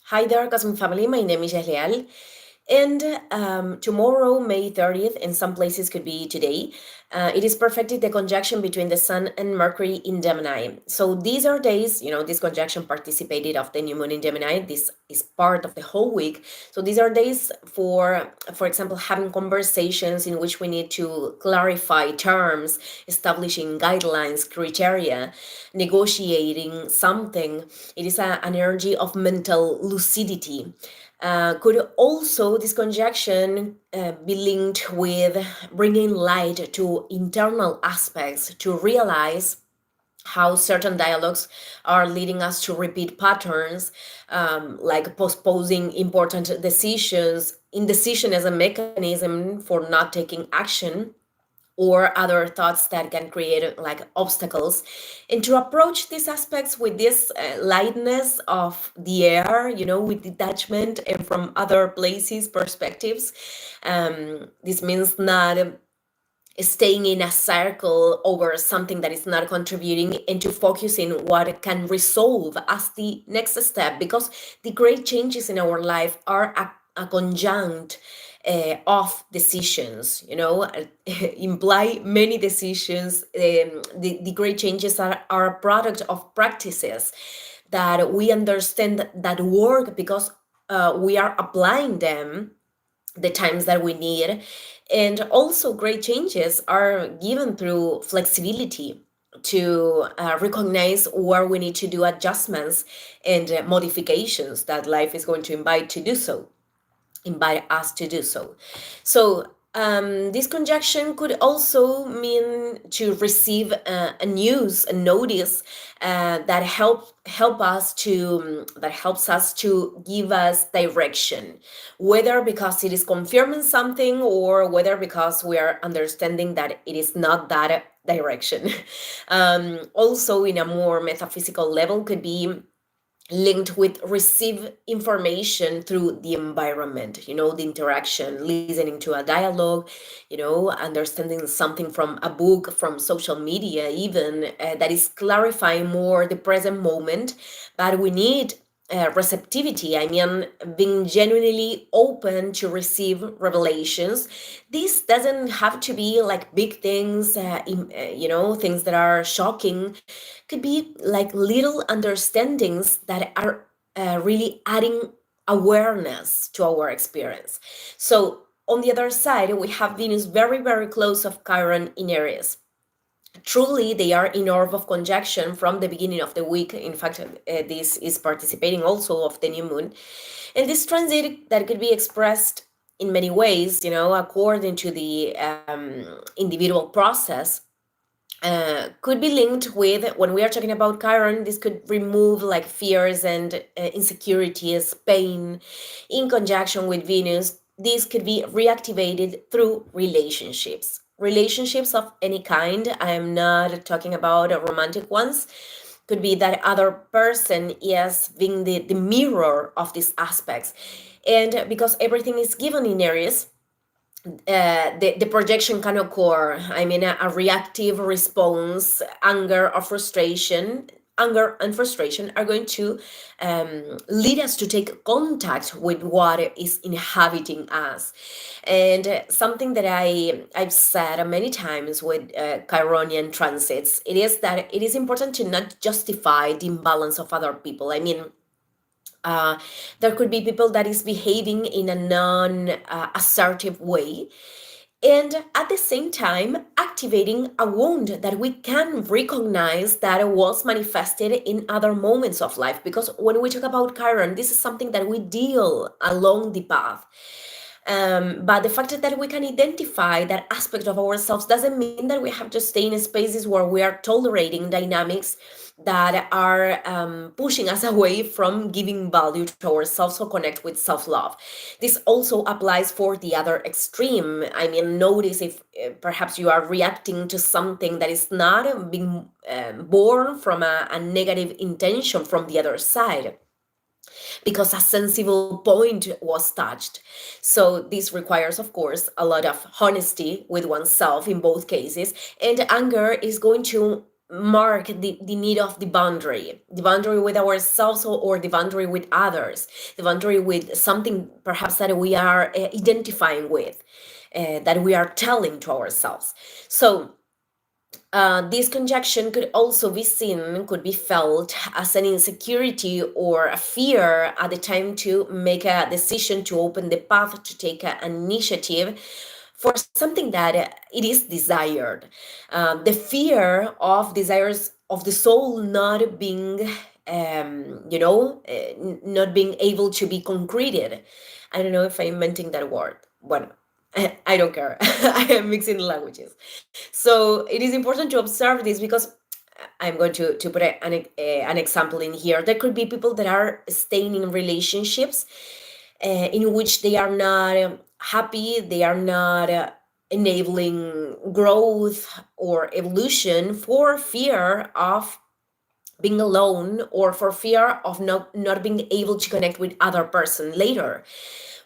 Hi there, Cosmic Family. My name is Leal. And tomorrow, May 30th, in some places could be today, it is perfectly the conjunction between the Sun and Mercury in Gemini. So these are days, this conjunction participated of the new moon in Gemini. This is part of the whole week. So these are days for example, having conversations in which we need to clarify terms, establishing guidelines, criteria, negotiating something. It is an energy of mental lucidity. Could also this conjunction be linked with bringing light to internal aspects to realize how certain dialogues are leading us to repeat patterns, like postponing important decisions, indecision as a mechanism for not taking action, or other thoughts that can create like obstacles, and to approach these aspects with this lightness of the air, with detachment and from other places perspectives. This means not staying in a circle over something that is not contributing, and to focus in what can resolve as the next step, because the great changes in our life are a conjunct of decisions, imply many decisions. The great changes are a product of practices that we understand that work because we are applying them the times that we need. And also, great changes are given through flexibility to recognize where we need to do adjustments and modifications that life is going to invite us to do so. So this conjunction could also mean to receive a news, a notice that helps us to give us direction, whether because it is confirming something or whether because we are understanding that it is not that direction. Also, in a more metaphysical level, could be linked with receive information through the environment, the interaction, listening to a dialogue, understanding something from a book, from social media even, that is clarifying more the present moment. But we need receptivity. I mean, being genuinely open to receive revelations. This doesn't have to be like big things, things that are shocking. Could be like little understandings that are really adding awareness to our experience. So on the other side, we have Venus very, very close of Chiron in Aries. Truly, they are in orb of conjunction from the beginning of the week. In fact, this is participating also of the new moon. And this transit that could be expressed in many ways, according to the individual process, could be linked with, when we are talking about Chiron, this could remove like fears and insecurities, pain. In conjunction with Venus, this could be reactivated through relationships of any kind. I'm not talking about romantic ones. Could be that other person is being the mirror of these aspects. And because everything is given in Aries, the projection can occur. I mean, a reactive response, anger and frustration are going to lead us to take contact with what is inhabiting us. And something that I've said many times with Chironian transits, it is that it is important to not justify the imbalance of other people. I mean, there could be people that is behaving in a non-assertive way, and at the same time activating a wound that we can recognize that was manifested in other moments of life. Because when we talk about Chiron, this is something that we deal along the path. But the fact that we can identify that aspect of ourselves doesn't mean that we have to stay in spaces where we are tolerating dynamics that are pushing us away from giving value to ourselves or connect with self-love. This also applies for the other extreme. I mean, notice if perhaps you are reacting to something that is not being born from a negative intention from the other side, because a sensible point was touched. So this requires, of course, a lot of honesty with oneself in both cases. And anger is going to mark the need of the boundary with ourselves, or the boundary with others, the boundary with something perhaps that we are identifying with, that we are telling to ourselves. So this conjunction could also be seen, could be felt as an insecurity or a fear at the time to make a decision, to open the path, to take an initiative for something that it is desired. The fear of desires of the soul not being, not being able to be concreted. I don't know if I'm inventing that word. Bueno, I don't care. I am mixing languages. So it is important to observe this, because I'm going to put an example in here. There could be people that are staying in relationships in which they are not happy, they are not enabling growth or evolution, for fear of being alone, or for fear of not being able to connect with other person later.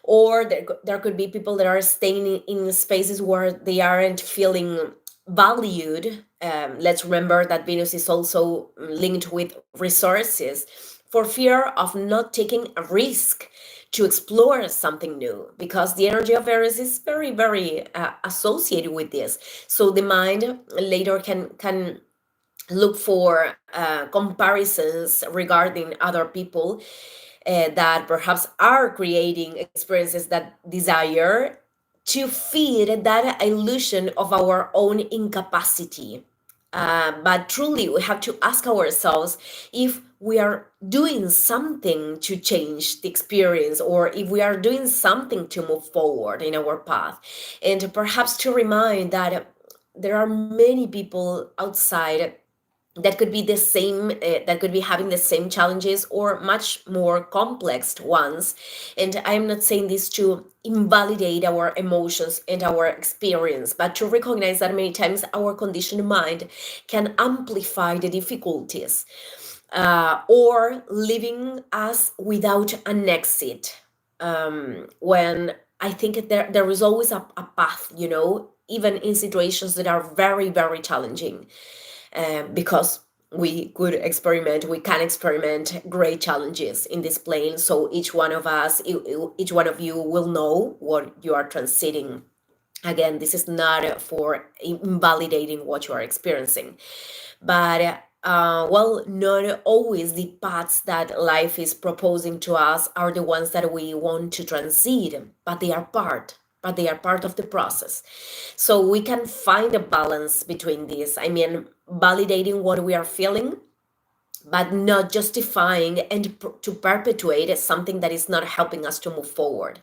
Or there could be people that are staying in spaces where they aren't feeling valued. Let's remember that Venus is also linked with resources, for fear of not taking a risk to explore something new, because the energy of Aries is very, very associated with this. So the mind later can look for comparisons regarding other people that perhaps are creating experiences that desire, to feed that illusion of our own incapacity. But truly, we have to ask ourselves if we are doing something to change the experience, or if we are doing something to move forward in our path. And perhaps to remind that there are many people outside that could be the same, that could be having the same challenges, or much more complex ones. And I'm not saying this to invalidate our emotions and our experience, but to recognize that many times our conditioned mind can amplify the difficulties, or leaving us without an exit, when I think there is always a path, even in situations that are very, very challenging, because we can experiment great challenges in this plane. So each one of us, each one of you will know what you are transiting. Again, this is not for invalidating what you are experiencing, but well, not always the paths that life is proposing to us are the ones that we want to transit, but they are part of the process. So we can find a balance between these. I mean, validating what we are feeling, but not justifying and to perpetuate something that is not helping us to move forward.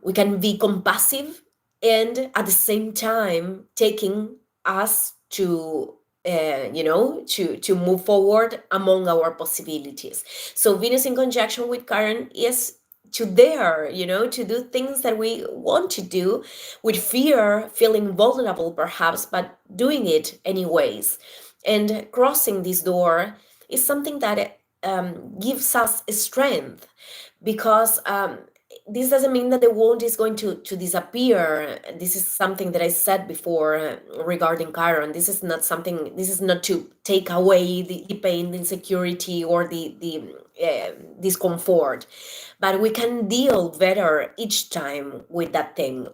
We can be compassive, and at the same time taking us to to move forward among our possibilities. So Venus in conjunction with Chiron is to dare, to do things that we want to do, with fear, feeling vulnerable perhaps, but doing it anyways. And crossing this door is something that gives us strength, because this doesn't mean that the wound is going to disappear. This is something that I said before regarding Chiron. This is not to take away the pain, the insecurity, or the discomfort, but we can deal better each time with that thing.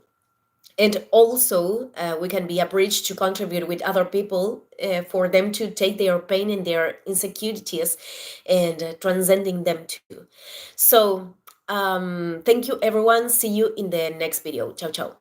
And also, we can be a bridge to contribute with other people, for them to take their pain and their insecurities, and transcending them too. So, thank you, everyone. See you in the next video. Ciao, ciao.